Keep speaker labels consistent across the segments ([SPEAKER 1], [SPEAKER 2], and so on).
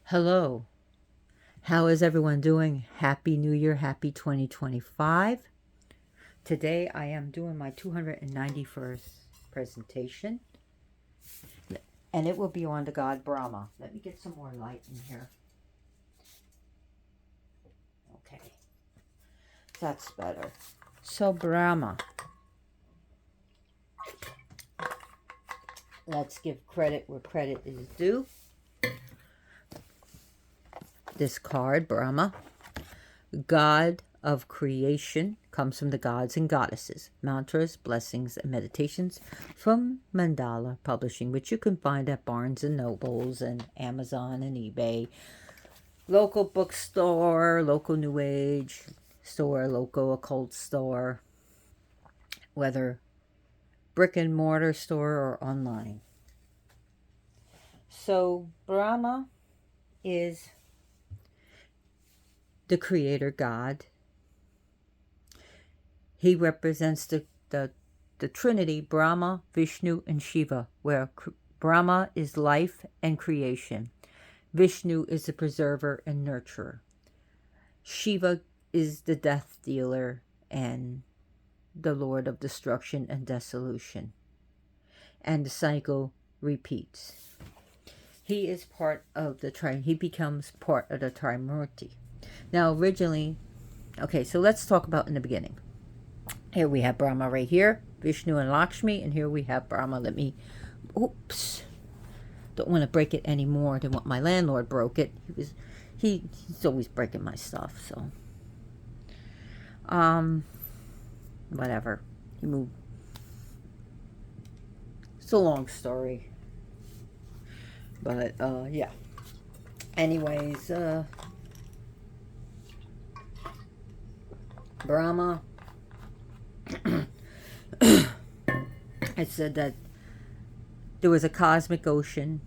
[SPEAKER 1] Hello. How is everyone doing? Happy New Year. Happy 2025. Today I am doing my 291st presentation and it will be on the god Brahma. Let me get some more light in here. Okay. That's better. So Brahma. Let's give credit where credit is due. This card, Brahma, God of creation, comes from the gods and goddesses, mantras, blessings, and meditations from Mandala Publishing, which you can find at Barnes and Nobles and Amazon and eBay, local bookstore, local New Age store, local occult store, whether brick and mortar store or online. So Brahma is the creator god. He represents the Trinity, Brahma, Vishnu, and Shiva, where Brahma is life and creation. Vishnu is the preserver and nurturer. Shiva is the death dealer and the lord of destruction and dissolution. And the cycle repeats. He is part of he becomes part of the Trimurti. Now, originally, okay, so let's talk about in the beginning. Here we have Brahma right here, Vishnu and Lakshmi, and here we have Brahma. Oops, don't want to break it any more than what my landlord broke it. He's always breaking my stuff, so whatever. He moved. It's a long story, but yeah. Anyways, Brahma. It said that there was a cosmic ocean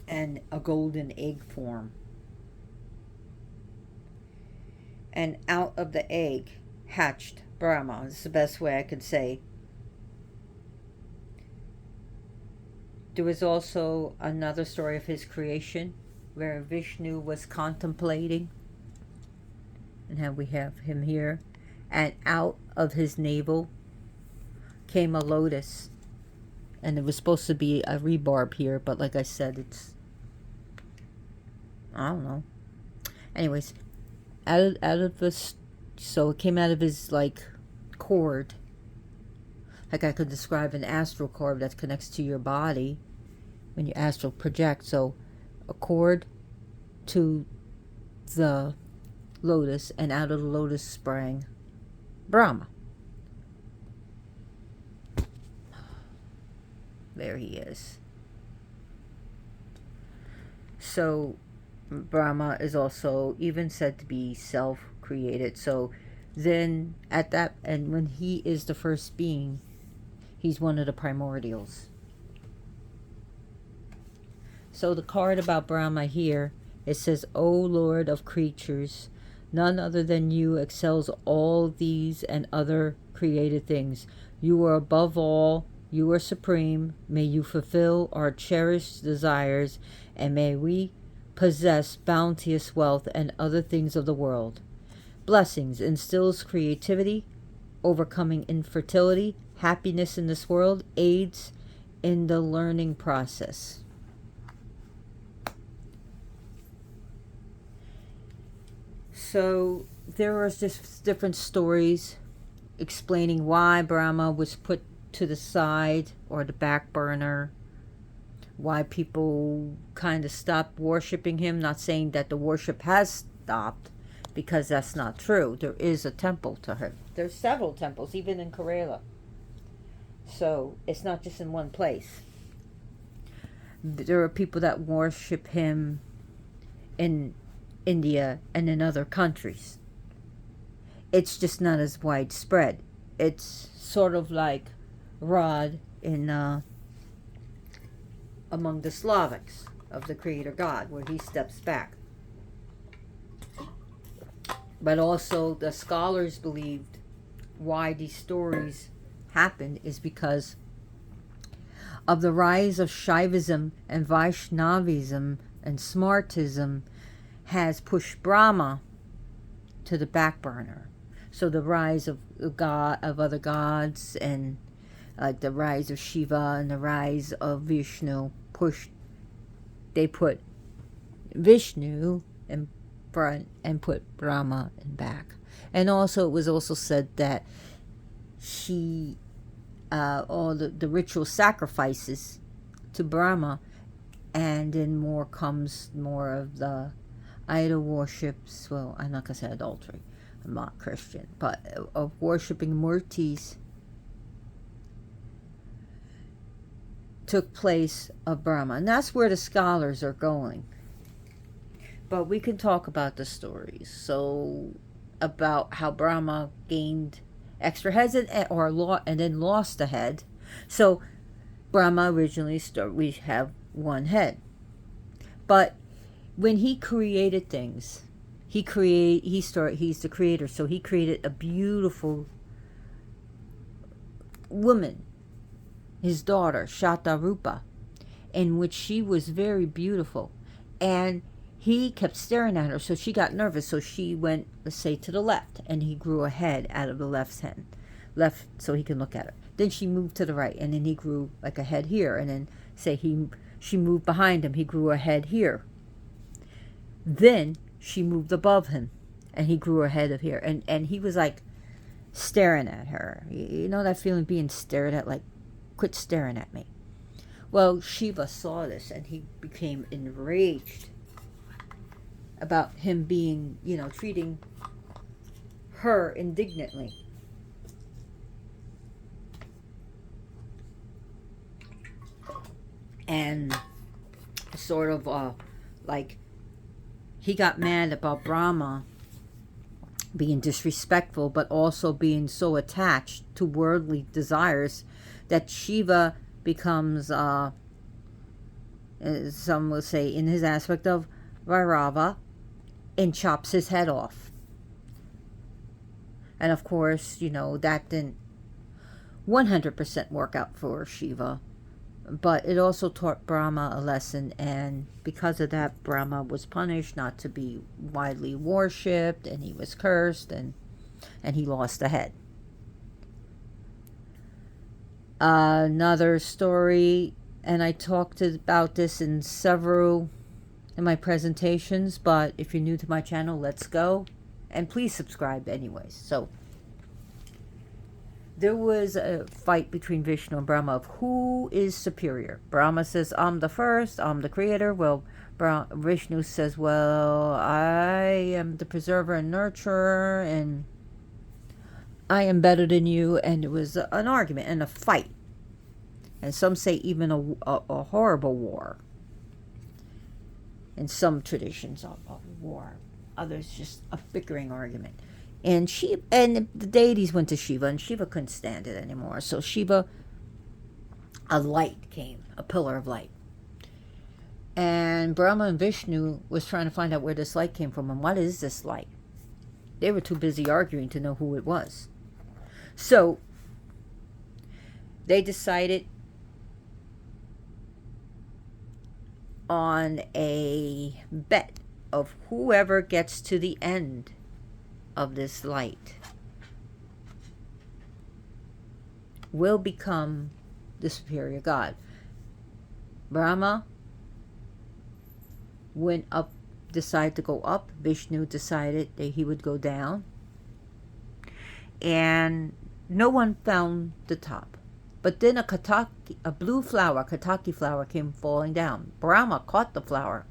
[SPEAKER 1] and a golden egg form. And out of the egg hatched Brahma. This is the best way I could say. There was also another story of his creation where Vishnu was contemplating. And how we have him here. And out of his navel came a lotus. And it was supposed to be a rebarb here, but like I said, I don't know. Anyways, out of this, so it came out of his cord. Like I could describe an astral cord that connects to your body when you astral project. So a cord to the lotus, and out of the lotus sprang Brahma. There he is. So Brahma is also even said to be self-created. So then at that, and when he is the first being, he's one of the primordials. So the card about Brahma here, it says, O Lord of creatures, none other than you excels all these and other created things. You are above all. You are supreme. May you fulfill our cherished desires, and may we possess bounteous wealth and other things of the world. Blessings instills creativity, overcoming infertility, happiness in this world, aids in the learning process. So there are just different stories explaining why Brahma was put to the side or the back burner, why people kind of stopped worshiping him. Not saying that the worship has stopped, because that's not true. There is a temple to him. There's several temples, even in Kerala. So it's not just in one place. There are people that worship him in India and in other countries. It's just not as widespread. It's sort of like Rod in among the Slavics of the creator god, where he steps back. But also the scholars believed why these stories happened is because of the rise of Shaivism and Vaishnavism and Smartism has pushed Brahma to the back burner. So the rise of other gods, and like the rise of Shiva and the rise of Vishnu, they put Vishnu in front and put Brahma in back. And also it was also said that all the ritual sacrifices to Brahma, and then more comes more of the idol worships. Well, I'm not going to say adultery, I'm not Christian, but of worshipping murtis took place of Brahma. And that's where the scholars are going. But we can talk about the stories. So, about how Brahma gained extra heads and then lost a head. So, Brahma originally we have one head. But when he created things, he's the creator. So he created a beautiful woman, his daughter, Shatarupa, in which she was very beautiful. And he kept staring at her, so she got nervous. So she went, let's say, to the left, and he grew a head out of the left, so he can look at her. Then she moved to the right, and then he grew like a head here. And then she moved behind him, he grew a head here. Then she moved above him, and he grew a head of here. And he was like staring at her. You know that feeling, being stared at, like, quit staring at me. Well, Shiva saw this, and he became enraged about him being, treating her indignantly. And sort of like he got mad about Brahma being disrespectful, but also being so attached to worldly desires that Shiva becomes, some will say, in his aspect of Vairava, and chops his head off. And of course, that didn't 100% work out for Shiva, but it also taught Brahma a lesson, and because of that, Brahma was punished not to be widely worshipped, and he was cursed, and he lost a head. Another story, and I talked about this in my presentations, but if you're new to my channel, let's go, and please subscribe anyways. So there was a fight between Vishnu and Brahma of who is superior. Brahma says, I'm the first, I'm the creator. Well, Vishnu says, well, I am the preserver and nurturer, and I am better than you. And it was an argument and a fight, and some say even a horrible war. In some traditions of war, others just a bickering argument. And the deities went to Shiva, and Shiva couldn't stand it anymore. So Shiva, a light came, a pillar of light. And Brahma and Vishnu was trying to find out where this light came from and what is this light. They were too busy arguing to know who it was. So they decided on a bet of whoever gets to the end of this light will become the superior god. Brahma went up, decided to go up. Vishnu decided that he would go down. And no one found the top. But then a blue flower, Kataki flower, came falling down. Brahma caught the flower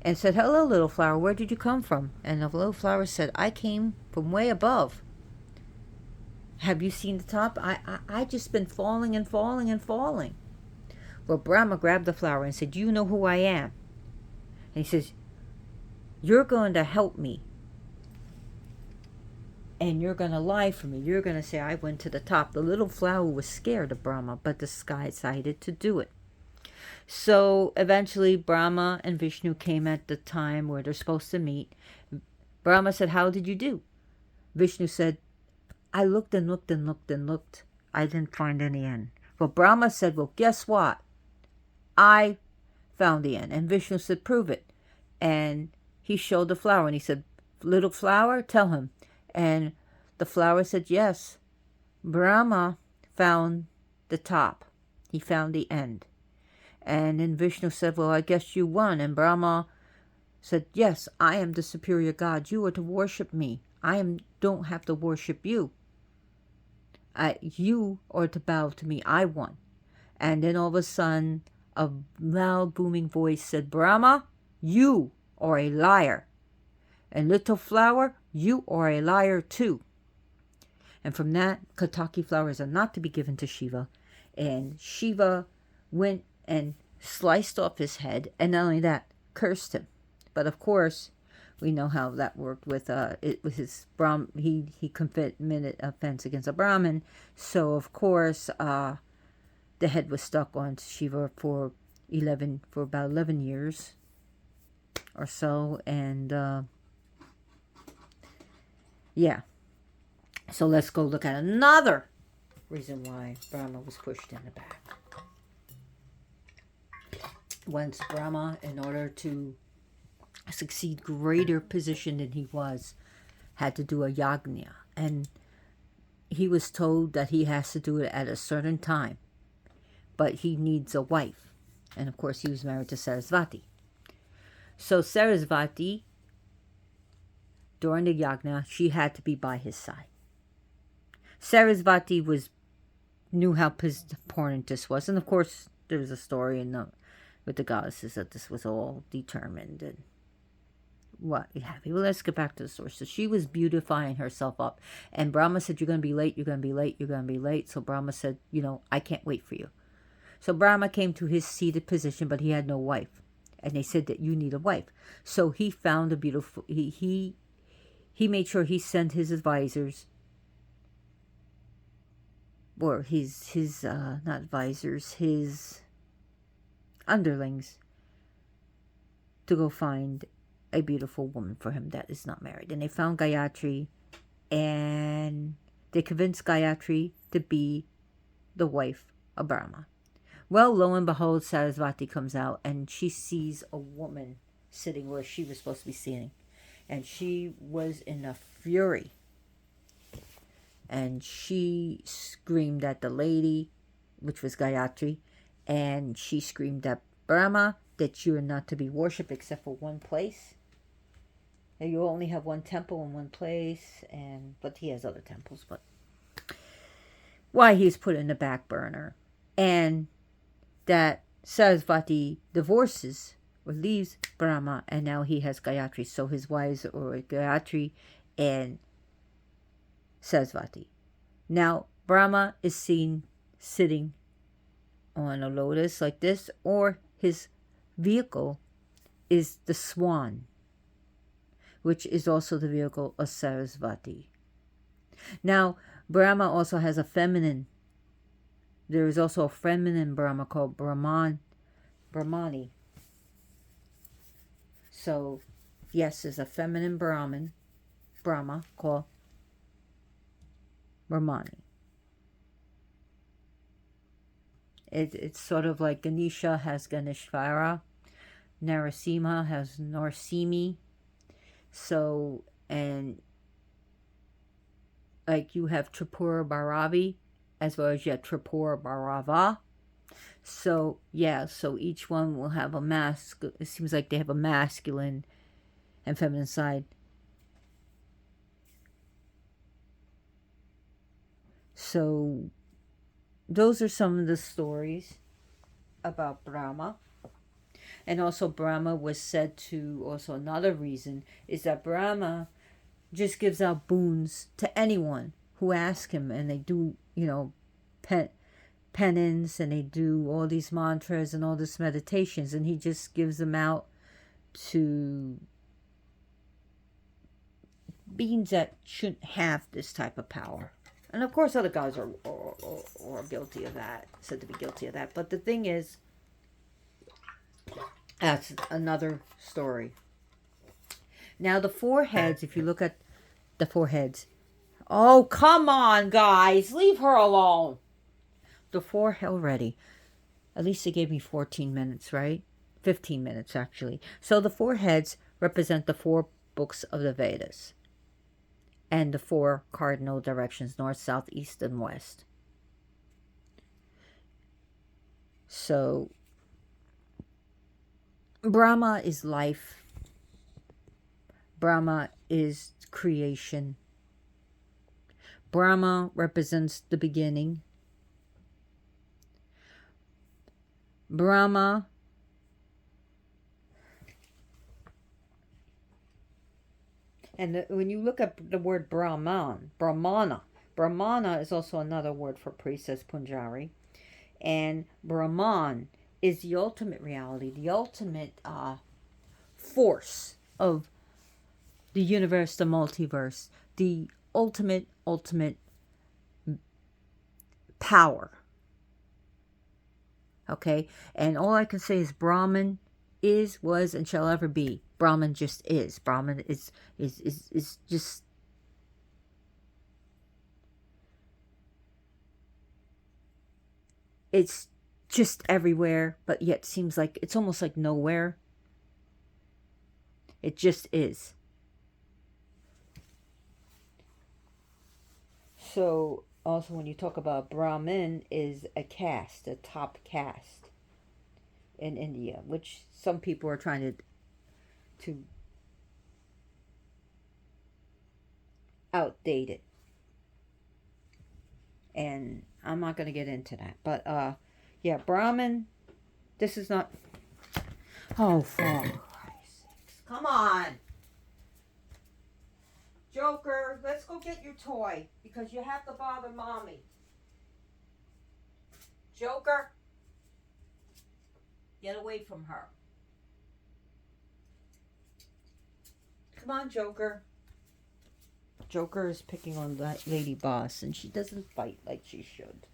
[SPEAKER 1] and said, hello, little flower, where did you come from? And the little flower said, I came from way above. Have you seen the top? I just been falling and falling and falling. Well, Brahma grabbed the flower and said, you know who I am? And he says, you're going to help me. And you're going to lie for me. You're going to say I went to the top. The little flower was scared of Brahma, but the sky decided to do it. So eventually Brahma and Vishnu came at the time where they're supposed to meet. Brahma said, how did you do? Vishnu said, I looked and looked and looked and looked. I didn't find any end. Well, Brahma said, well, guess what? I found the end. And Vishnu said, prove it. And he showed the flower, and he said, little flower, tell him. And the flower said, yes, Brahma found the top. He found the end. And then Vishnu said, well, I guess you won. And Brahma said, yes, I am the superior God. You are to worship me. Don't have to worship you. You are to bow to me. I won. And then all of a sudden, a loud booming voice said, Brahma, you are a liar. And little flower, you are a liar too. And from that, Kataki flowers are not to be given to Shiva. And Shiva went and sliced off his head, and not only that, cursed him. But of course, we know how that worked with his Brahm. He committed offense against a Brahmin, so of course the head was stuck on Shiva for about 11 years or so, and yeah. So let's go look at another reason why Brahma was pushed in the back. Once Brahma, in order to succeed greater position than he was, had to do a yagna, and he was told that he has to do it at a certain time, but he needs a wife. And of course he was married to Sarasvati. So Sarasvati, during the yagna, she had to be by his side. Sarasvati knew how important this was, and of course there was a story with the goddesses that this was all determined and what have you. Well, let's get back to the story. So she was beautifying herself up, and Brahma said, you're going to be late, you're going to be late, you're going to be late. So Brahma said, I can't wait for you. So Brahma came to his seated position, but he had no wife, and they said that you need a wife. So he found a beautiful, he made sure he sent his advisors, or his not advisors, his underlings, to go find a beautiful woman for him that is not married. And they found Gayatri, and they convinced Gayatri to be the wife of Brahma. Well, lo and behold, Sarasvati comes out, and she sees a woman sitting where she was supposed to be sitting, and she was in a fury. And she screamed at the lady, which was Gayatri, and she screamed at Brahma that you are not to be worshipped except for one place. And you only have one temple in one place, but he has other temples. But why he's put in the back burner, and that Sarasvati divorces or leaves Brahma, and now he has Gayatri. So his wives are Gayatri and Sarasvati. Now Brahma is seen sitting on a lotus like this, or his vehicle is the swan, which is also the vehicle of Sarasvati. Now Brahma also has a feminine. There is also a feminine Brahma called Brahmani. So yes, there's a feminine Brahma called Brahmani. It's sort of like Ganesha has Ganeshvara, Narasimha has Narsimi. So, and like you have Tripura Bhairavi, as well as you have Tripura Bhairava. So yeah, so each one will have it seems like they have a masculine and feminine side. So those are some of the stories about Brahma. And also Brahma was said to, also another reason is that Brahma just gives out boons to anyone who asks him, and they do, penance, and they do all these mantras and all these meditations, and he just gives them out to beings that shouldn't have this type of power. And of course other gods are guilty of that, said to be guilty of that. But the thing is, that's another story. Now the four heads, if you look at the four heads, oh come on guys, leave her alone. the four already. At least they gave me 14 minutes, right? 15 minutes, actually. So the four heads represent the four books of the Vedas and the four cardinal directions, north, south, east, and west. So Brahma is life. Brahma is creation. Brahma represents the beginning. Brahma and when you look at the word Brahmana is also another word for priest, says Punjari. And Brahman is the ultimate reality, the ultimate force of the universe, the multiverse, the ultimate power. Okay? And all I can say is Brahman is, was, and shall ever be. Brahman just is. Brahman is just... It's just everywhere, but yet seems like it's almost like nowhere. It just is. So also when you talk about Brahmin is a caste, a top caste in India, which some people are trying to outdate it. And I'm not going to get into that. But yeah, Brahmin, this is not... Oh, for Christ's sakes. Come on. Joker, let's go get your toy because you have to bother Mommy. Joker, get away from her. Come on, Joker. Joker is picking on Lady Boss, and she doesn't fight like she should.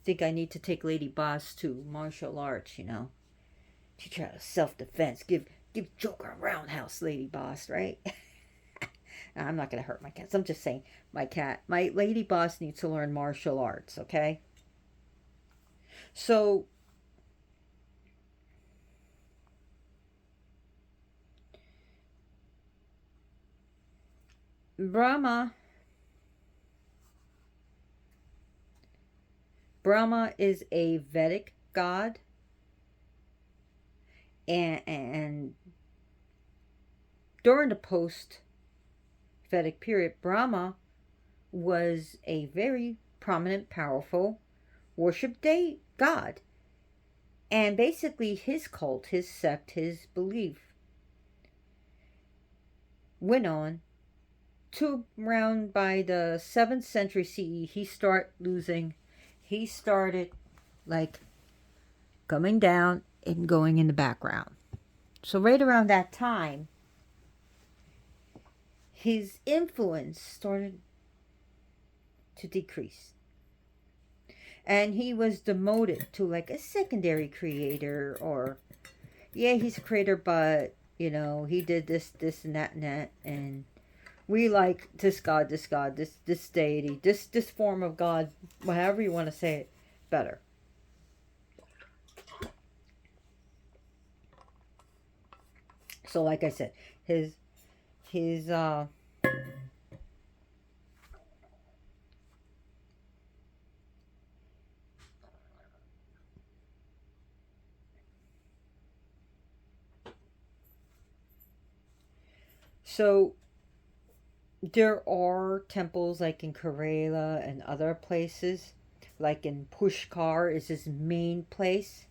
[SPEAKER 1] Think I need to take Lady Boss to martial arts, you know. Teach her self-defense. Give Joker a roundhouse, Lady Boss, right? I'm not going to hurt my cats. I'm just saying my Lady Boss needs to learn martial arts, okay? So, Brahma is a Vedic god, and during the post-Vedic period, Brahma was a very prominent, powerful, worshipped god. And basically his cult, his sect, his belief went on to around by the 7th century CE, he started like coming down and going in the background. So right around that time, his influence started to decrease. And he was demoted to like a secondary creator, or yeah, he's a creator, but you know, he did this and that, and we like this god, this deity, this form of God, however you want to say it, better. So like I said, his so there are temples like in Kerala and other places, like in Pushkar is his main place,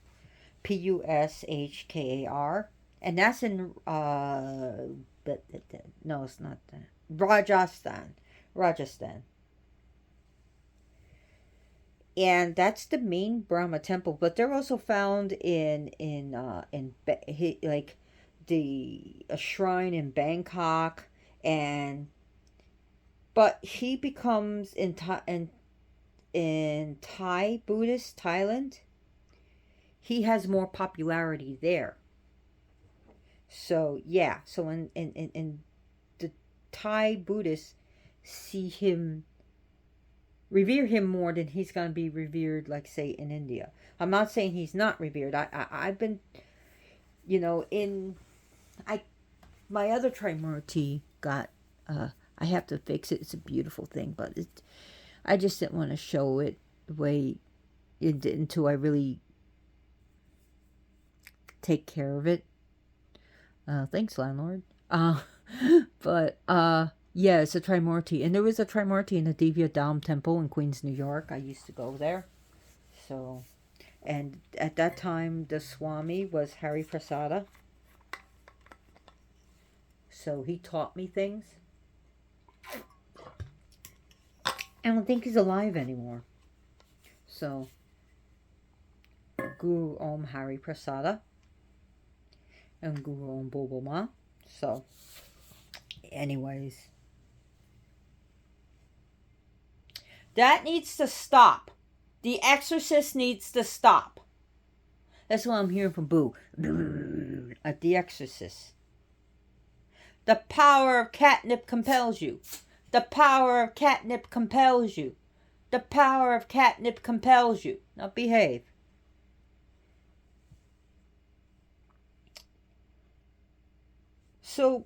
[SPEAKER 1] Pushkar, and that's in no, it's not that, Rajasthan, and that's the main Brahma temple. But they're also found like a shrine in Bangkok, and but he becomes in Thai Buddhist Thailand, he has more popularity there. So yeah, so in the Thai Buddhists see him revere him more than he's going to be revered, like, say, in India. I'm not saying he's not revered. I've been, you know, my other Trimurti got, I have to fix it. It's a beautiful thing, but I just didn't want to show it the way it did until I really take care of it. Thanks, landlord. But yeah, it's a Trimurti, and there was a Trimurti in the Divya Dham Temple in Queens, New York. I used to go there. So, and at that time, the Swami was Hari Prasada. So he taught me things. I don't think he's alive anymore. So, Guru Om Hari Prasada and Guru Om Boboma. So, anyways, that needs to stop. The Exorcist needs to stop. That's what I'm hearing from Boo at The Exorcist. The power of catnip compels you. The power of catnip compels you. The power of catnip compels you. Now behave. So,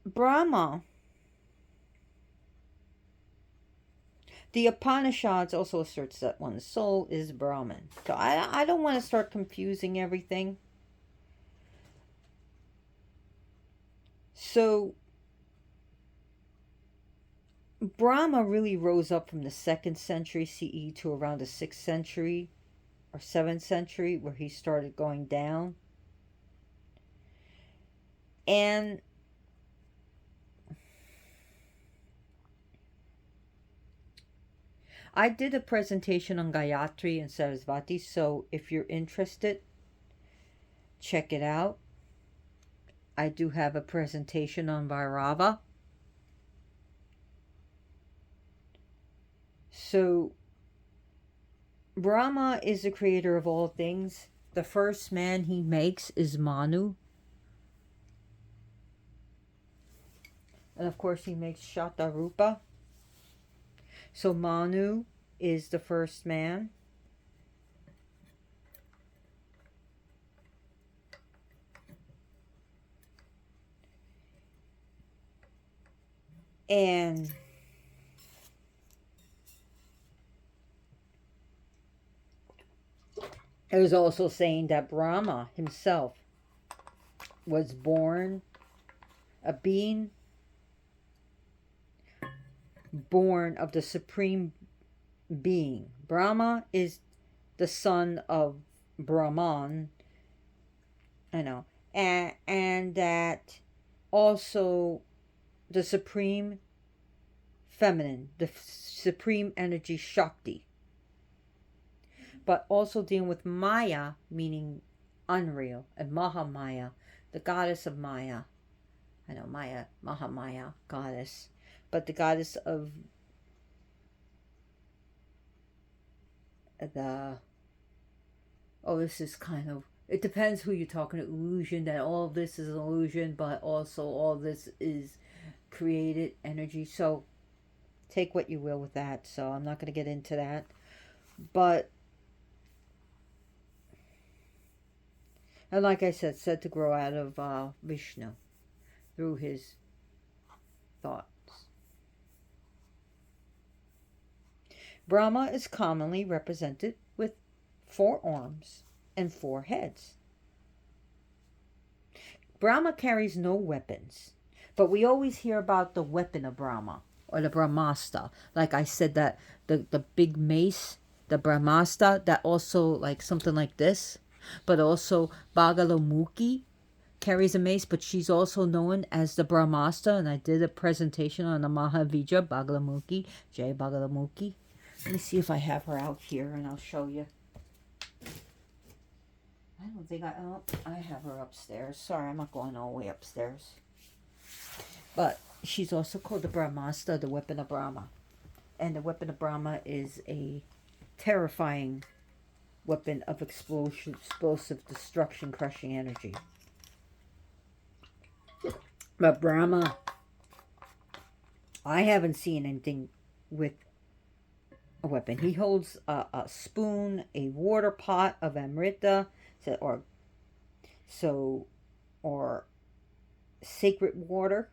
[SPEAKER 1] Brahma, the Upanishads also asserts that one's soul is Brahman. So I don't want to start confusing everything. So, Brahma really rose up from the 2nd century CE to around the 6th century or 7th century, where he started going down. And I did a presentation on Gayatri and Sarasvati, so if you're interested, check it out. I do have a presentation on Bhairava. So, Brahma is the creator of all things. The first man he makes is Manu. And of course he makes Shatarupa. So Manu is the first man. And there's also saying that Brahma himself was born a being born of the supreme being. Brahma is the son of Brahman, and that also the supreme feminine, the supreme energy Shakti, but also dealing with Maya, meaning unreal, and Mahamaya, the goddess of Maya. Maya, Mahamaya, goddess, but the goddess of this is kind of, it depends who you're talking to, illusion, that all of this is an illusion, but also all this is created energy. So take what you will with that. So I'm not going to get into that. But, and like I said to grow out of Vishnu through his thoughts. Brahma is commonly represented with 4 arms and 4 heads. Brahma carries no weapons, but we always hear about the weapon of Brahma, or the Brahmastra. Like I said, that the big mace, the Brahmastra, that also like something like this. But also Bagalamukhi carries a mace, but she's also known as the Brahmastra, and I did a presentation on the Mahavija Bagalamukhi, Jai Bagalamukhi. Let me see if I have her out here, and I'll show you. I don't think I have her upstairs. Sorry, I'm not going all the way upstairs. But she's also called the Brahmastra, the weapon of Brahma. And the weapon of Brahma is a terrifying weapon of explosive destruction, crushing energy. But Brahma I haven't seen anything with a weapon. He holds a spoon, a water pot of amrita, so or sacred water.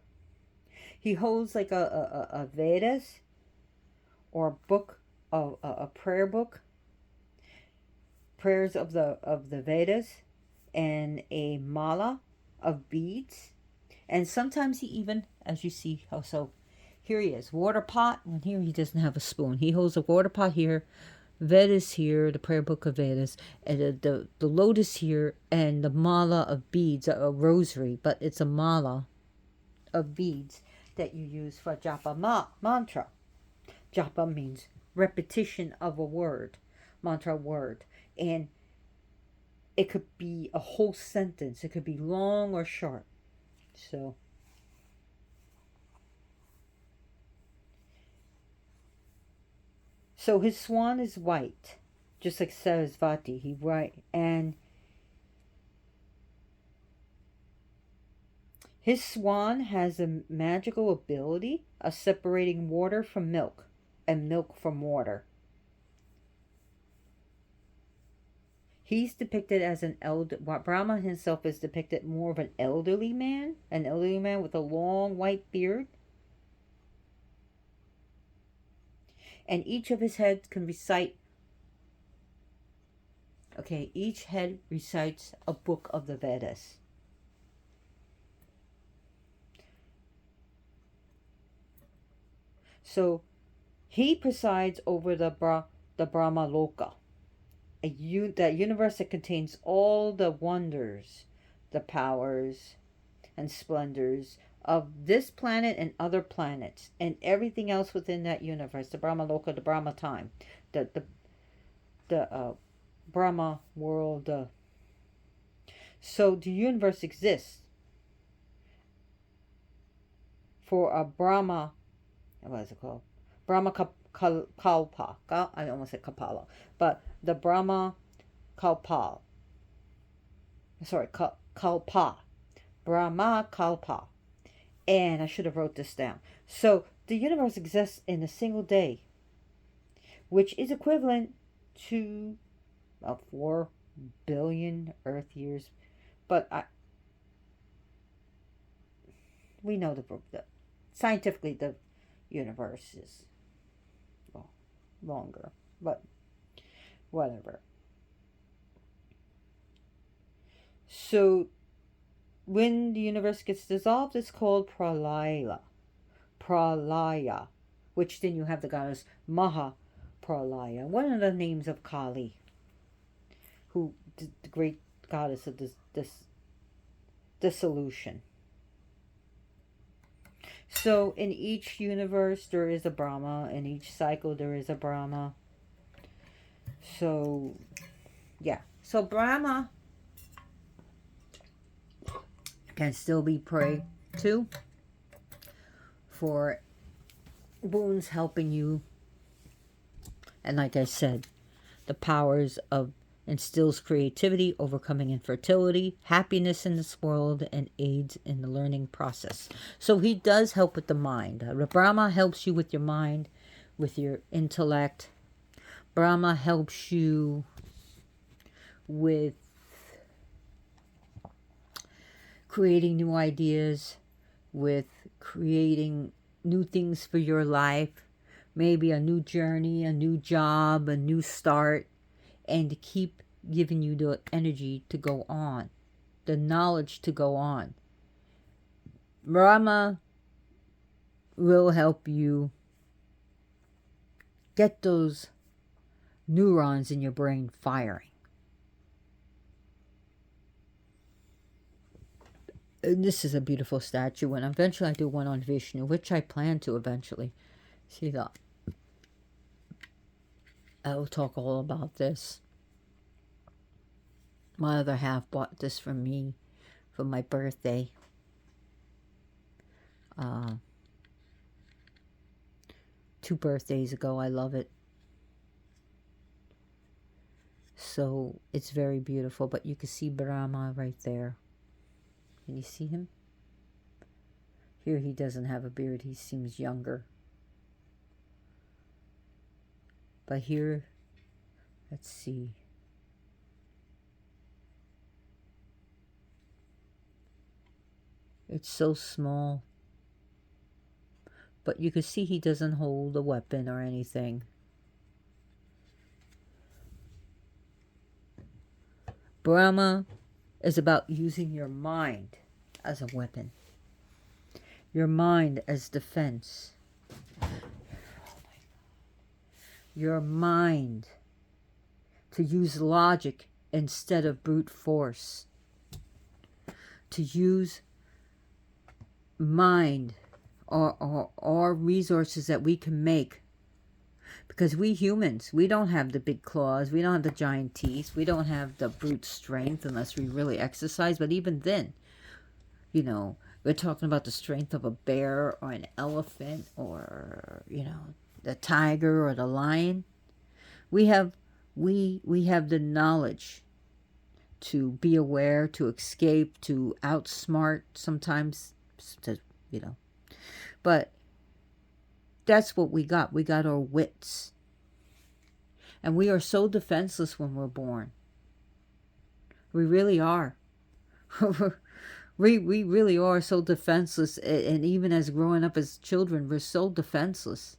[SPEAKER 1] He holds like a Vedas or a book of a prayer book, prayers of the Vedas, and a mala of beads. And sometimes he even, as you see, so here he is, water pot, and here he doesn't have a spoon. He holds a water pot here, Vedas here, the prayer book of Vedas, and the lotus here, and the mala of beads, a rosary, but it's a mala of beads that you use for japa mantra. Japa means repetition of a word, mantra word. And it could be a whole sentence. It could be long or short. So his swan is white, just like Sarasvati. He white, and his swan has a magical ability of separating water from milk and milk from water. He's depicted as an elder. Brahma himself is depicted more of an elderly man with a long white beard. And each of his heads can recite. Okay, each head recites a book of the Vedas. So he presides over the Brahma Loka, that universe that contains all the wonders, the powers, and splendors of this planet and other planets, and everything else within that universe. The Brahma Loka, the Brahma time, the Brahma world. So the universe exists for a Brahma. What is it called? Brahma Kalpa. I almost said Kapala, but the Brahma Kalpa. Sorry, Kalpa. Brahma Kalpa. And I should have wrote this down. So the universe exists in a single day, which is equivalent to 4 billion Earth years. But we know the scientifically the universe is longer, but whatever. So when the universe gets dissolved, it's called pralaya, which then you have the goddess Maha Pralaya, one of the names of Kali, who the great goddess of this dissolution. So in each universe there is a Brahma, in each cycle there is a Brahma. So yeah, so Brahma can still be prayed to for boons helping you, and like I said, the powers of instills creativity, overcoming infertility, happiness in this world, and aids in the learning process. So he does help with the mind. Brahma helps you with your mind, with your intellect. Brahma helps you with creating new ideas, with creating new things for your life, maybe a new journey, a new job, a new start, and to keep giving you the energy to go on, the knowledge to go on. Brahma will help you get those neurons in your brain firing. And this is a beautiful statue, and eventually I do one on Vishnu, which I plan to eventually. See that? I will talk all about this. My other half bought this for me for my birthday. 2 birthdays ago. I love it. So it's very beautiful, but you can see Brahma right there. Can you see him? Here he doesn't have a beard. He seems younger. But here, let's see. It's so small. But you can see he doesn't hold a weapon or anything. Brahma is about using your mind as a weapon. Your mind as defense. Your mind to use logic instead of brute force. To use mind or resources that we can make. Because we humans, we don't have the big claws, we don't have the giant teeth, we don't have the brute strength unless we really exercise. But even then, you know, we're talking about the strength of a bear or an elephant or, you know, the tiger or the lion. We have the knowledge to be aware, to escape, to outsmart sometimes, to, you know. But that's what we got. We got our wits. And we are so defenseless when we're born. We really are. we really are so defenseless. And even as growing up as children, we're so defenseless.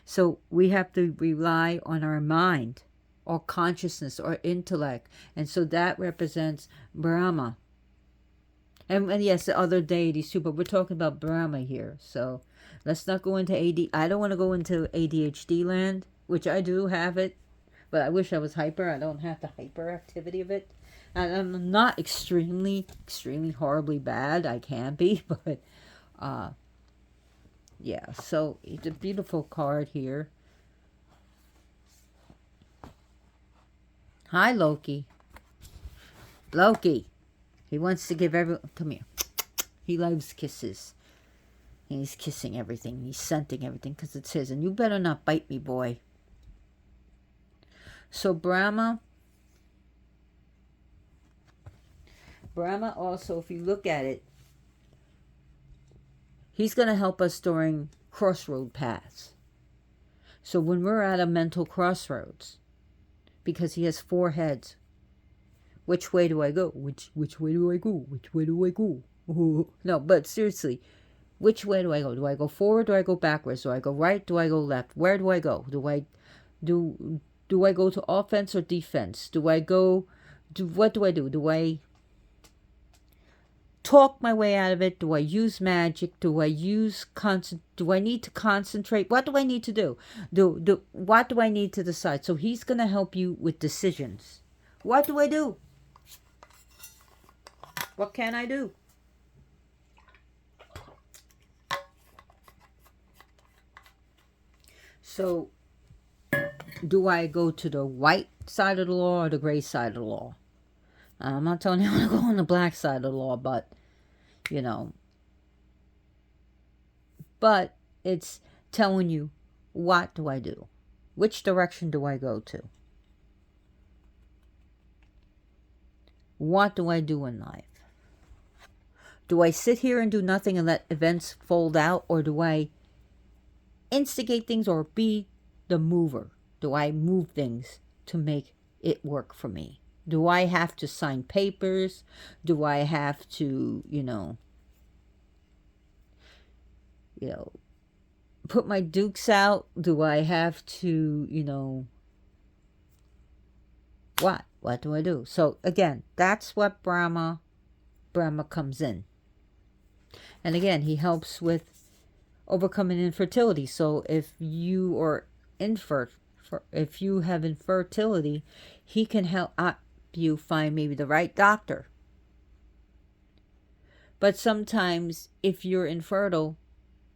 [SPEAKER 1] So we have to rely on our mind, or consciousness, or intellect. And so that represents Brahma. And yes, the other deities too, but we're talking about Brahma here. So let's not go into I don't want to go into ADHD land, which I do have it, but I wish I was hyper. I don't have the hyperactivity of it. And I'm not extremely horribly bad. I can be, but yeah. So it's a beautiful card here. Hi, Loki. Loki. He wants to give everyone... Come here. He loves kisses. And he's kissing everything. He's scenting everything because it's his. And you better not bite me, boy. So Brahma also, if you look at it, he's going to help us during crossroad paths. So when we're at a mental crossroads, because he has 4 heads, which way do I go? Which way do I go? Which way do I go? No, but seriously, which way do I go? Do I go forward? Do I go backwards? Do I go right? Do I go left? Where do I go? Do I go to offense or defense? What do I do? Do I talk my way out of it? Do I use magic? Do I need to concentrate? What do I need to do? What do I need to decide? So he's going to help you with decisions. What do I do? What can I do? So, do I go to the white side of the law or the gray side of the law? I'm not telling you I want to go on the black side of the law, but, you know. But it's telling you, what do I do? Which direction do I go to? What do I do in life? Do I sit here and do nothing and let events fold out? Or do I instigate things or be the mover? Do I move things to make it work for me? Do I have to sign papers? Do I have to, put my dukes out? Do I have to, what? What do I do? So again, that's what Brahma comes in. And again, he helps with overcoming infertility. So if you are if you have infertility, he can help you find maybe the right doctor. But sometimes if you're infertile,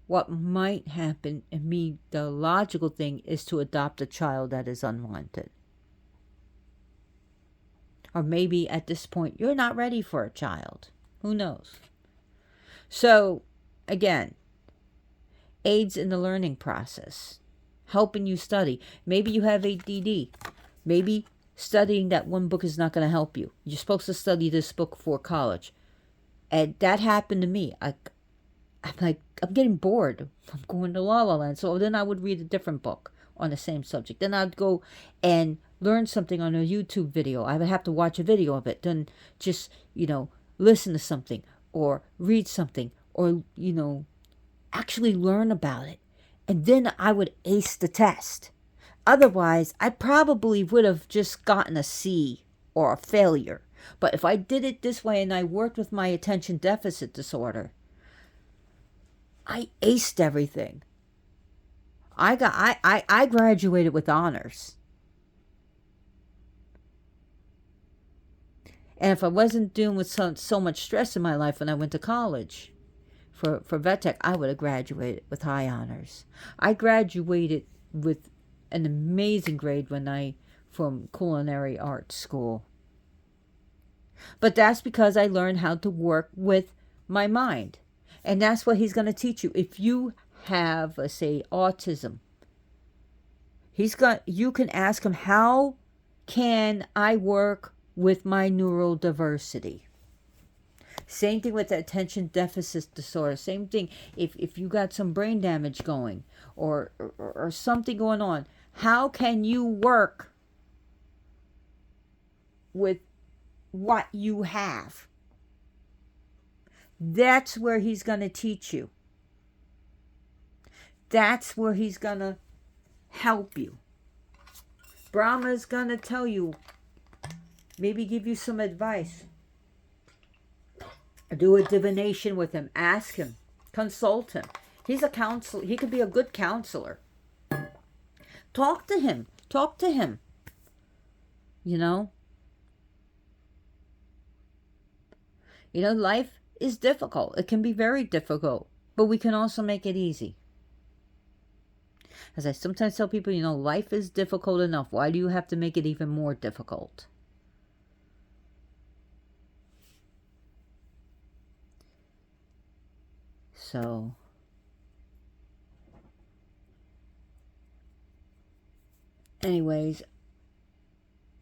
[SPEAKER 1] what might happen, the logical thing is to adopt a child that is unwanted. Or maybe at this point, you're not ready for a child. Who knows? So, again, aids in the learning process, helping you study. Maybe you have ADD. Maybe studying that one book is not going to help you. You're supposed to study this book for college. And that happened to me. I'm like, I'm getting bored. I'm going to La La Land. So then I would read a different book on the same subject. Then I'd go and learn something on a YouTube video. I would have to watch a video of it. Then just, listen to something or read something or, actually learn about it. And then I would ace the test. Otherwise, I probably would have just gotten a C or a failure. But if I did it this way and I worked with my attention deficit disorder, I aced everything. I graduated with honors. And if I wasn't dealing with so much stress in my life when I went to college for vet tech, I would have graduated with high honors. I graduated with an amazing grade from culinary arts school. But that's because I learned how to work with my mind. And that's what he's going to teach you. If you have, let's say, autism, you can ask him, how can I work with my neurodiversity? Same thing with attention deficit disorder. Same thing if you got some brain damage going or something going on. How can you work with what you have? That's where he's going to teach you. That's where he's going to help you. Brahma is going to tell you, maybe give you some advice. Do a divination with him. Ask him. Consult him. He's a counselor. He could be a good counselor. Talk to him. Talk to him. Life is difficult. It can be very difficult. But we can also make it easy. As I sometimes tell people, life is difficult enough. Why do you have to make it even more difficult? So, anyways,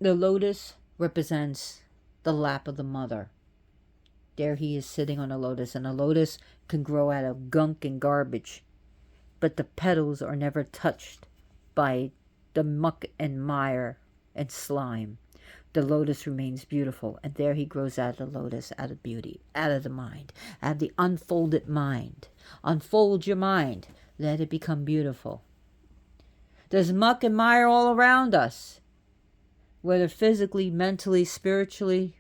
[SPEAKER 1] the lotus represents the lap of the mother. There he is sitting on a lotus, and a lotus can grow out of gunk and garbage. But the petals are never touched by the muck and mire and slime. The lotus remains beautiful, and there he grows out of the lotus, out of beauty, out of the mind, out of the unfolded mind. Unfold your mind. Let it become beautiful. There's muck and mire all around us, whether physically, mentally, spiritually.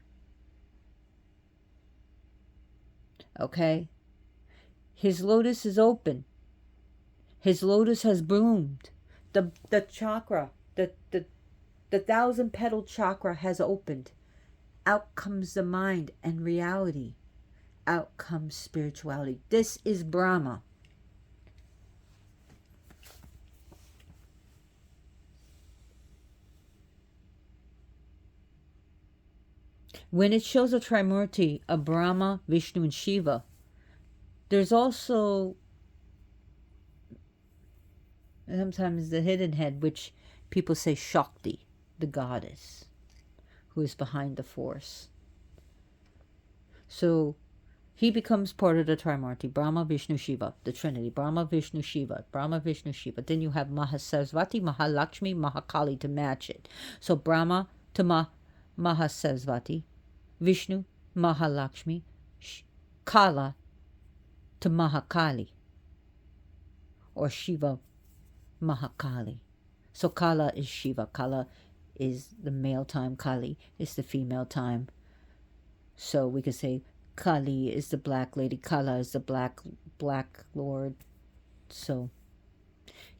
[SPEAKER 1] Okay? His lotus is open. His lotus has bloomed. The chakra, the 1,000-petal chakra has opened. Out comes the mind and reality. Out comes spirituality. This is Brahma. When it shows a Trimurti of Brahma, Vishnu, and Shiva, there's also sometimes the hidden head, which people say Shakti, the goddess, who is behind the force. So he becomes part of the Trimurti, Brahma, Vishnu, Shiva, the Trinity, Brahma, Vishnu, Shiva, Brahma, Vishnu, Shiva. Then you have Mahasarasvati, Mahalakshmi, Mahakali to match it. So Brahma to Mahasarasvati, Vishnu, Mahalakshmi, Kala to Mahakali, or Shiva, Mahakali. So Kala is Shiva. Kala is the male time. Kali is the female time. So we could say Kali is the black lady. Kala is the black lord. So,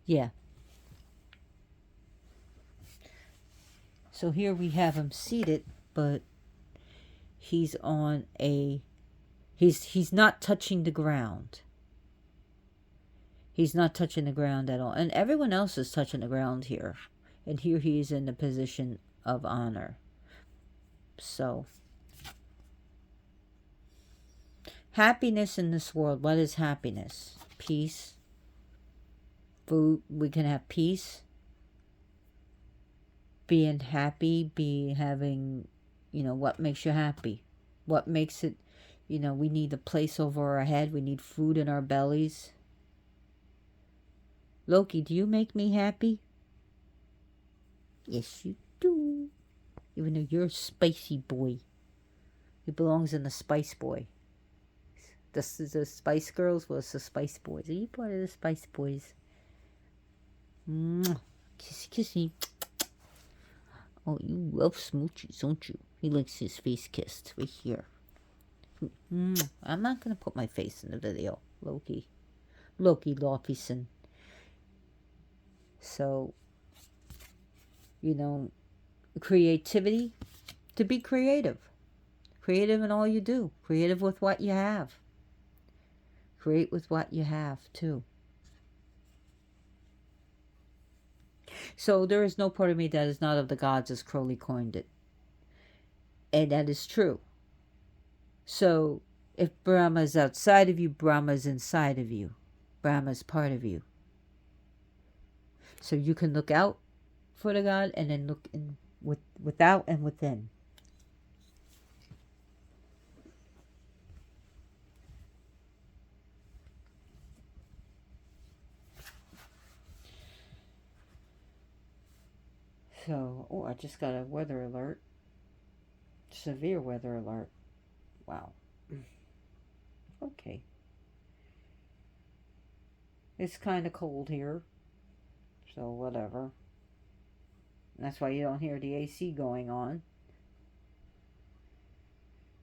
[SPEAKER 1] yeah. So here we have him seated, but he's on he's not touching the ground. He's not touching the ground at all. And everyone else is touching the ground here. And here he is in the position of honor. So, happiness in this world. What is happiness? Peace. Food. We can have peace. Being happy. Having, what makes you happy? What makes it, You know, we need a place over our head. We need food in our bellies. Loki, do you make me happy? Yes, you do. Even though you're a spicy boy. He belongs in the Spice Boy. This is the Spice Girls was the Spice Boys. Are you part of the Spice Boys? Mwah. Kissy, kissy. Oh, you love smoochies, don't you? He likes his face kissed right here. I'm not going to put my face in the video, Loki. Loki Lawfison. So, you know, creativity, to be creative. Creative in all you do. Creative with what you have. Create with what you have, too. So there is no part of me that is not of the gods, as Crowley coined it. And that is true. So if Brahma is outside of you, Brahma is inside of you. Brahma is part of you. So you can look out for the God and then look in without and within. So, oh, I just got a weather alert. Severe weather alert. Wow. Okay. It's kind of cold here. So, whatever. That's why you don't hear the AC going on.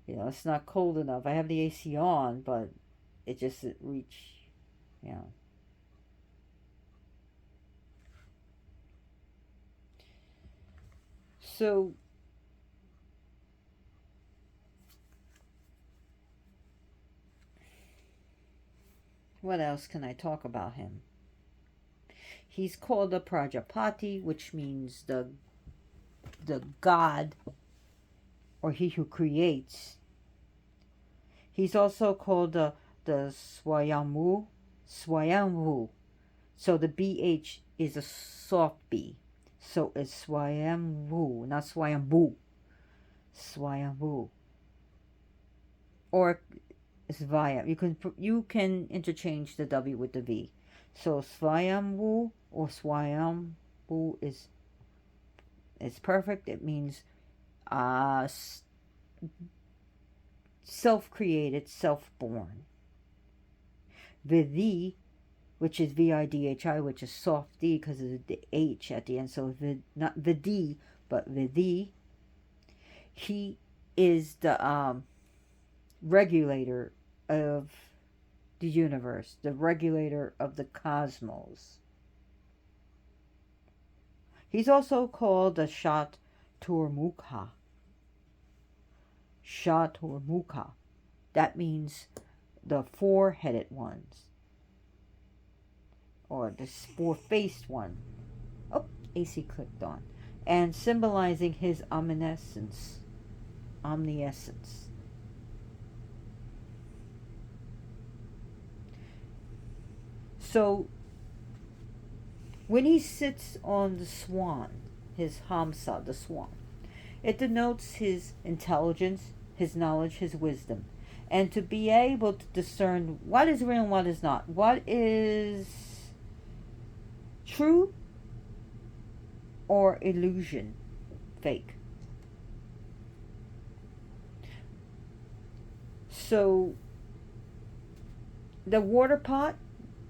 [SPEAKER 1] You know, it's not cold enough. I have the AC on, but it just reach, you know. So, what else can I talk about him? He's called a Prajapati, which means the god, or he who creates. He's also called the Swayambhu. So the BH is a soft B. So it's Swayambhu, not Swayambhu. Swayambhu. Or Svayam. You can interchange the W with the V. So Swayambhu or Swayambhu is perfect. It means self-created, self-born. Vidhi, which is Vidhi, which is soft D because of the H at the end. So not Vidhi, but Vidhi. He is the regulator of the universe, the regulator of the cosmos. He's also called the Chaturmukha. Chaturmukha. That means the four-headed ones. Or the four-faced one. Oh, AC clicked on. And symbolizing his omniscience. So, when he sits on the swan, his Hamsa, the swan, it denotes his intelligence, his knowledge, his wisdom. And to be able to discern what is real and what is not. What is true or illusion, fake. So, the water pot,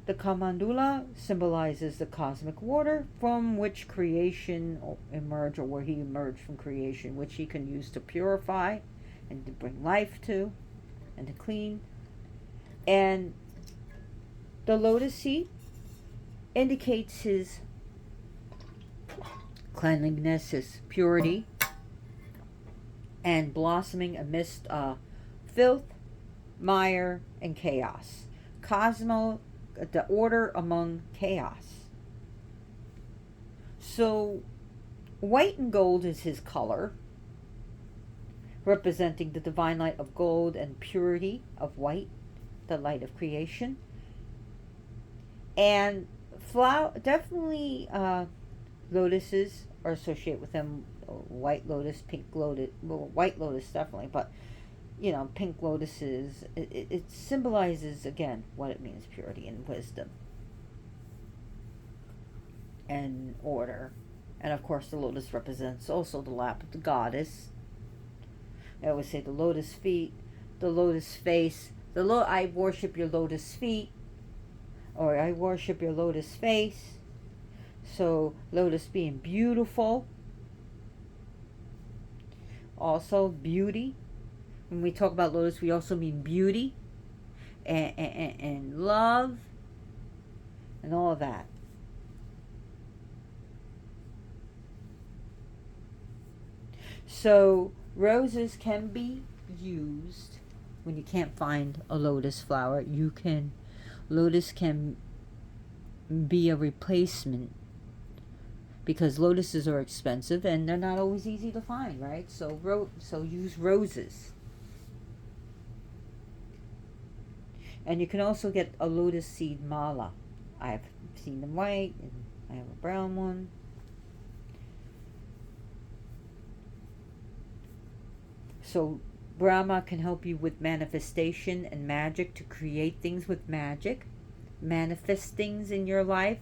[SPEAKER 1] the Kamandula, symbolizes the cosmic water from which creation emerged, or where he emerged from creation, which he can use to purify and to bring life to and to clean. And the lotus seed indicates his cleanliness, his purity, and blossoming amidst filth, mire, and chaos. The order among chaos. So, white and gold is his color, representing the divine light of gold and purity of white, the light of creation. And definitely lotuses are associated with them. White lotus, pink lotus, well, white lotus definitely, but pink lotuses. It symbolizes, again, what it means: purity and wisdom and order. And of course, the lotus represents also the lap of the goddess. I always say the lotus feet, the lotus face. I worship your lotus feet, or I worship your lotus face. So, lotus being beautiful. Also, beauty. When we talk about lotus, we also mean beauty and love and all of that. So, roses can be used when you can't find a lotus flower. Lotus can be a replacement, because lotuses are expensive and they're not always easy to find, right? So use roses. And you can also get a lotus seed mala. I've seen them white, and I have a brown one. So Brahma can help you with manifestation and magic, to create things with magic, manifest things in your life,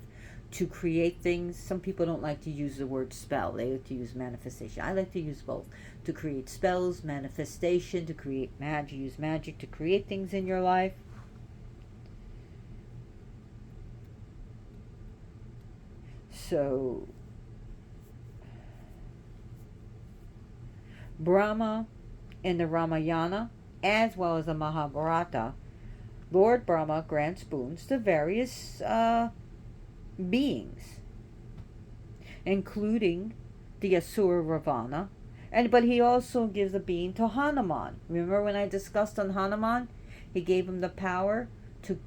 [SPEAKER 1] to create things. Some people don't like to use the word spell. They like to use manifestation. I like to use both. To create spells, manifestation, to create magic. Use magic to create things in your life. So, Brahma in the Ramayana, as well as the Mahabharata, Lord Brahma grants boons to various beings, including the Asura Ravana, but he also gives a being to Hanuman. Remember when I discussed on Hanuman? He gave him the power to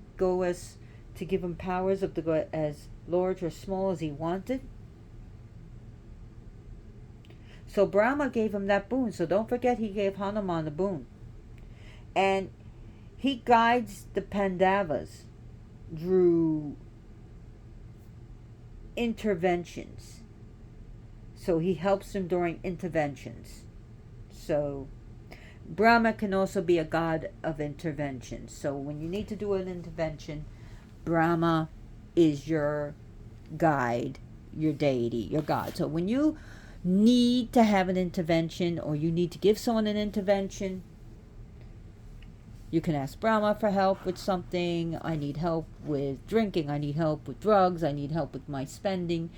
[SPEAKER 1] give him powers to go as large or small as he wanted. So Brahma gave him that boon. So don't forget, he gave Hanuman the boon. And he guides the Pandavas through interventions. So he helps them during interventions. So Brahma can also be a god of intervention. So when you need to do an intervention, Brahma is your guide, your deity, your god. So when you need to have an intervention, or you need to give someone an intervention, you can ask Brahma for help with something. I need help with drinking. I need help with drugs. I need help with my spending.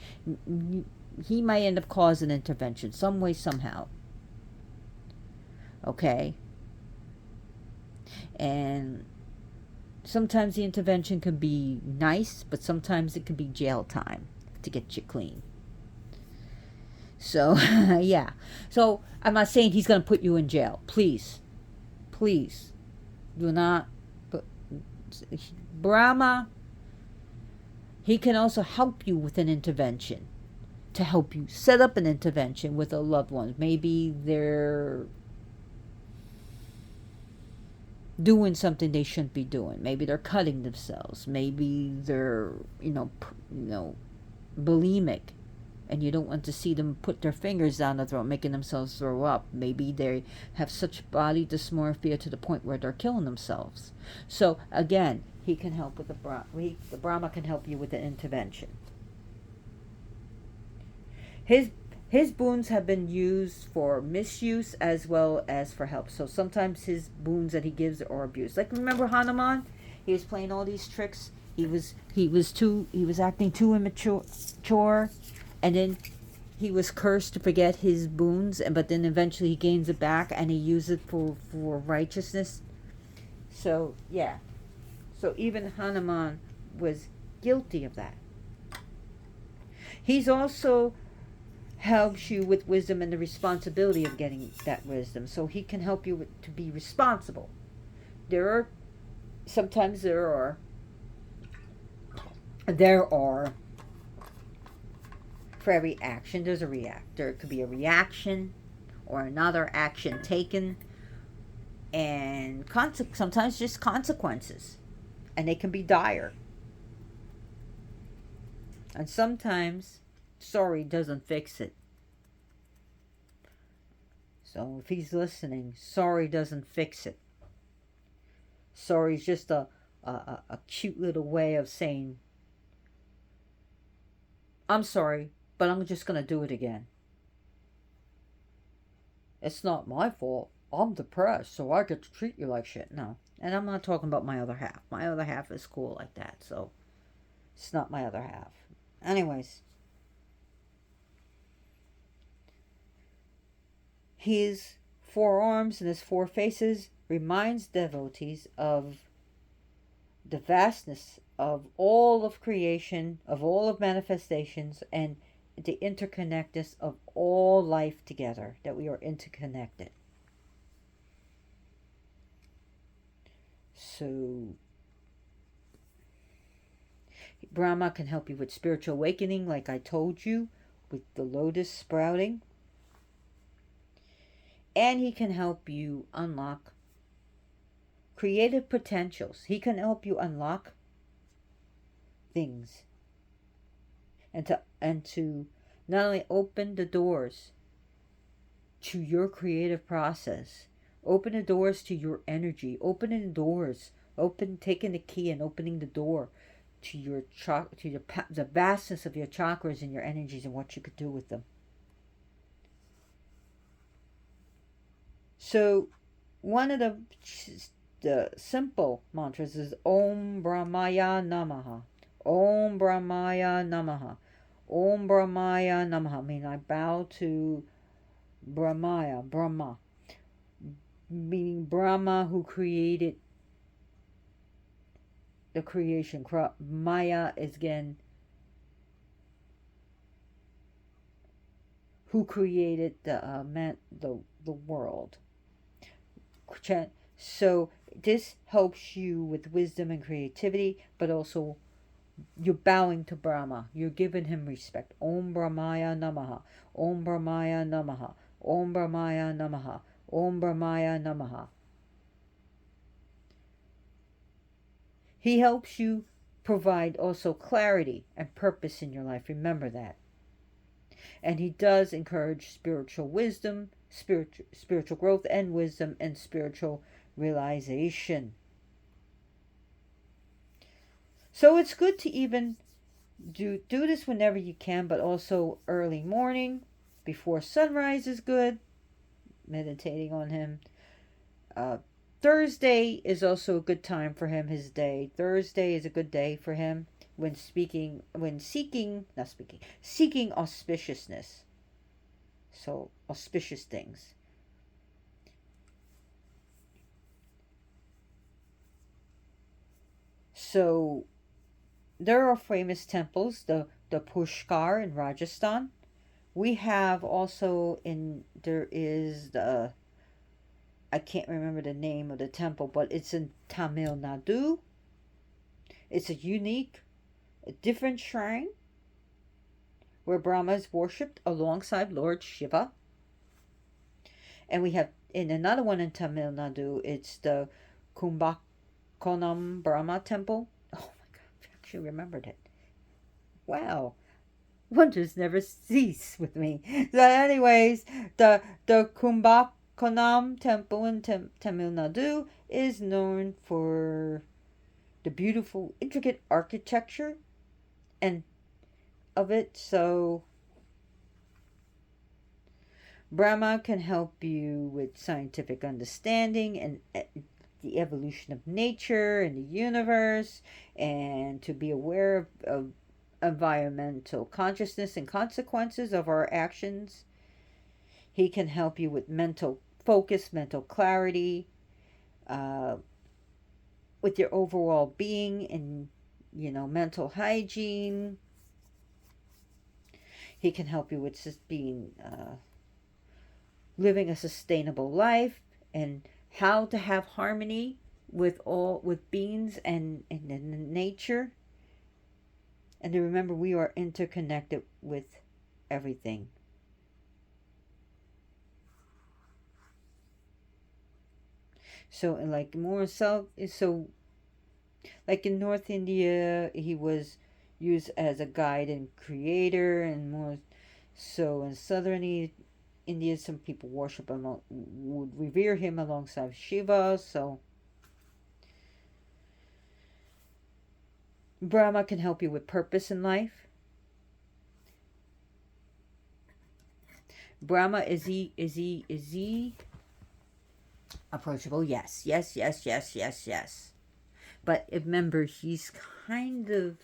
[SPEAKER 1] He might end up causing an intervention some way, somehow. Okay? And sometimes the intervention can be nice, but sometimes it can be jail time to get you clean. So, yeah. So, I'm not saying he's going to put you in jail. Please. Please. Do not. Brahma, he can also help you with an intervention. To help you set up an intervention with a loved one. Maybe they're doing something they shouldn't be doing. Maybe they're cutting themselves. Maybe they're, bulimic, and you don't want to see them put their fingers down the throat, making themselves throw up. Maybe they have such body dysmorphia to the point where they're killing themselves. So again, he can help with the Brahma can help you with the intervention. His boons have been used for misuse as well as for help. So sometimes his boons that he gives are abused. Like, remember Hanuman? He was playing all these tricks. He was acting too immature, and then he was cursed to forget his boons, but then eventually he gains it back and he uses it for righteousness. So yeah. So even Hanuman was guilty of that. He's also helps you with wisdom and the responsibility of getting that wisdom. So he can help you to be responsible. Sometimes there are for every action there's a reactor. It could be a reaction or another action taken, and sometimes just consequences, and they can be dire. And sometimes sorry doesn't fix it. So if he's listening, sorry doesn't fix it. Sorry is just a cute little way of saying, I'm sorry, but I'm just going to do it again. It's not my fault. I'm depressed, so I get to treat you like shit. No. And I'm not talking about my other half. My other half is cool like that, so it's not my other half. Anyways, his four arms and his four faces reminds devotees of the vastness of all of creation, of all of manifestations, and the interconnectedness of all life together, that we are interconnected. So Brahma can help you with spiritual awakening, like I told you, with the lotus sprouting. And he can help you unlock creative potentials. He can help you unlock things and to not only open the doors to your creative process, open the doors to your energy, opening the doors, taking the key and opening the door to your the vastness of your chakras and your energies and what you could do with them. So one of the simple mantras is Om Brahmaya Namaha. Om Brahmaya Namaha. Om Brahmaya Namaha. I mean, I bow to Brahma, meaning Brahma who created the creation. Maya is again who created the world. So this helps you with wisdom and creativity, but also you're bowing to Brahma. You're giving him respect. Om Brahmaya Namaha. Om Brahmaya Namaha. Om Brahmaya Namaha. Om Brahmaya Namaha. He helps you provide also clarity and purpose in your life. Remember that. And he does encourage spiritual wisdom, spiritual growth and wisdom, and spiritual realization. So it's good to even do this whenever you can, but also early morning, before sunrise is good. Meditating on him. Thursday is also a good time for him, his day. Thursday is a good day for him when seeking auspiciousness. So, auspicious things. So, there are famous temples, the Pushkar in Rajasthan. We have also there is I can't remember the name of the temple, but it's in Tamil Nadu. It's a unique, a different shrine where Brahma is worshipped alongside Lord Shiva. And we have in another one in Tamil Nadu, it's the Kumbakonam Brahma temple. Oh my god, I actually remembered it. Wow. Wonders never cease with me. So anyways, the Kumbakonam temple in Tamil Nadu is known for the beautiful, intricate architecture and of it. So Brahma can help you with scientific understanding and the evolution of nature and the universe, and to be aware of environmental consciousness and consequences of our actions. He can help you with mental focus, mental clarity, with your overall being and, mental hygiene. He can help you with just being, living a sustainable life and how to have harmony with beings and nature. And to remember, we are interconnected with everything. So, like more south, so like in North India, he was used as a guide and creator, and more so in southern India, some people worship him, would revere him alongside Shiva. So Brahma can help you with purpose in life. Brahma, is he approachable? Yes, yes, yes, yes, yes, yes. But remember, he's kind of,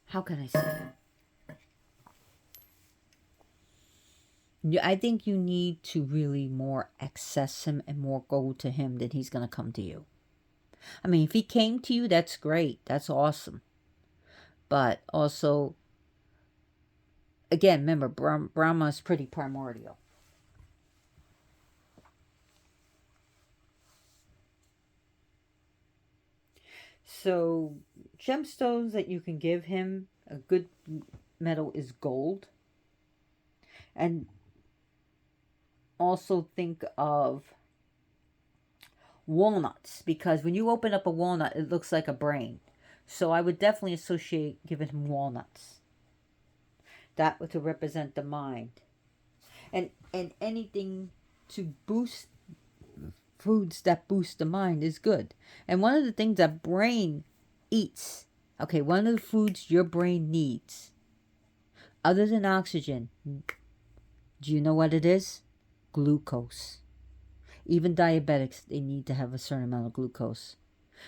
[SPEAKER 1] how can I say it? I think you need to really more access him and more go to him than he's going to come to you. I mean, if he came to you, that's great. That's awesome. But also, again, remember, Brahma is pretty primordial. So, gemstones that you can give him, a good metal is gold. And also think of walnuts, because when you open up a walnut, it looks like a brain. So I would definitely associate giving him walnuts. That would to represent the mind. And anything to boost, foods that boost the mind is good. And one of the things that brain eats, okay, one of the foods your brain needs, other than oxygen, do you know what it is? Glucose. Even diabetics, they need to have a certain amount of glucose.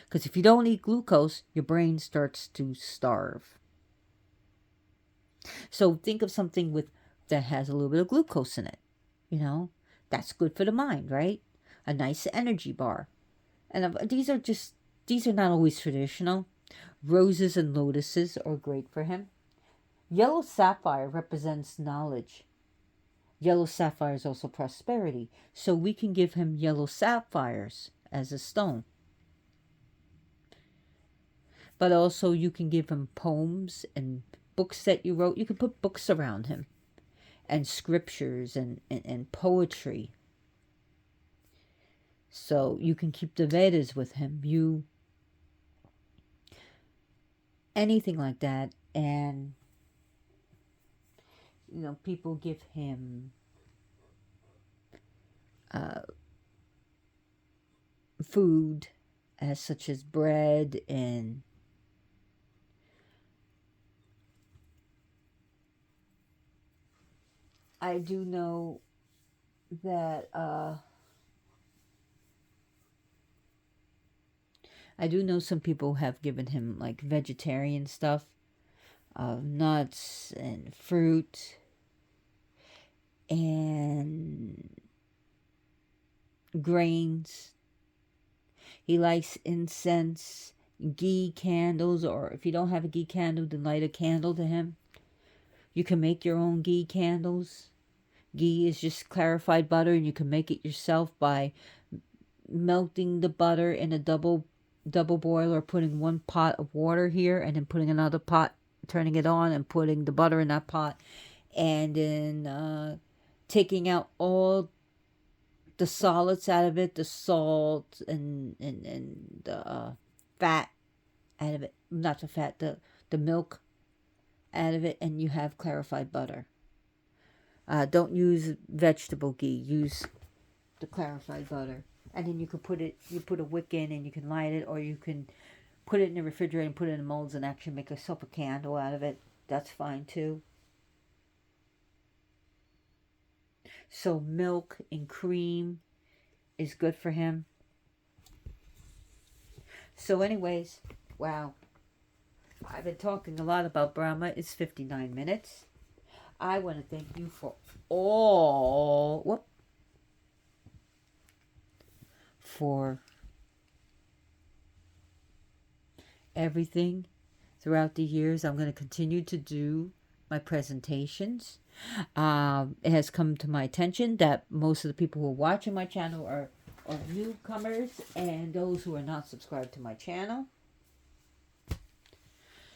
[SPEAKER 1] Because if you don't eat glucose, your brain starts to starve. So think of something that has a little bit of glucose in it. You know, that's good for the mind, right? A nice energy bar. And these are not always traditional. Roses and lotuses are great for him. Yellow sapphire represents knowledge. Yellow sapphire is also prosperity. So we can give him yellow sapphires as a stone. But also you can give him poems and books that you wrote. You can put books around him. And scriptures and poetry. So you can keep the Vedas with him. Anything like that. And people give him food as such as bread and I do know that some people have given him like vegetarian stuff, nuts and fruit and grains. He likes incense, ghee candles, or if you don't have a ghee candle, then light a candle to him. You can make your own ghee candles. Ghee is just clarified butter, and you can make it yourself by melting the butter in a double boiler, putting one pot of water here, and then putting another pot, turning it on, and putting the butter in that pot, and then taking out all the solids out of it, the salt and the fat out of it, not the fat, the milk out of it, and you have clarified butter. Don't use vegetable ghee. Use the clarified butter. And then you put a wick in and you can light it, or you can put it in the refrigerator and put it in molds and actually make yourself a candle out of it. That's fine too. So milk and cream is good for him. So anyways, wow. I've been talking a lot about Brahma. It's 59 minutes. I want to thank you for everything throughout the years. I'm going to continue to do my presentations. It has come to my attention that most of the people who are watching my channel are newcomers and those who are not subscribed to my channel.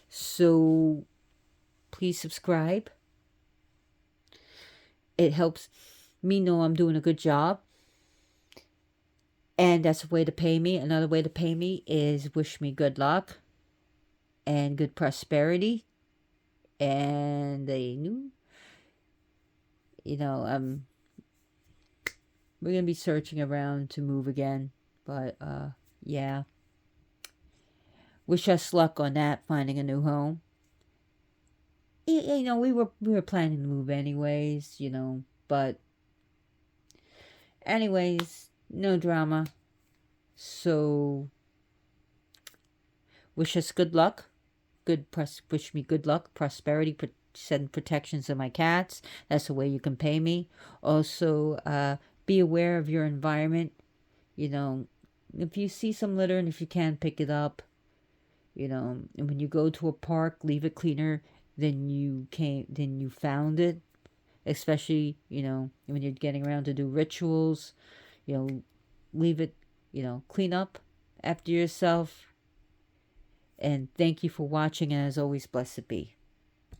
[SPEAKER 1] So please subscribe. It helps me know I'm doing a good job. And that's a way to pay me. Another way to pay me is wish me good luck. and good prosperity and a new, we're gonna be searching around to move again, but yeah, wish us luck on that, finding a new home. We were planning to move anyways, but anyways, no drama. So wish us good luck. Wish me good luck, prosperity, send protections to my cats. That's the way you can pay me. Also, be aware of your environment. If you see some litter and if you can pick it up, and when you go to a park, leave it cleaner than you found it. Especially, when you're getting around to do rituals, leave it, clean up after yourself. And thank you for watching, and as always, blessed be.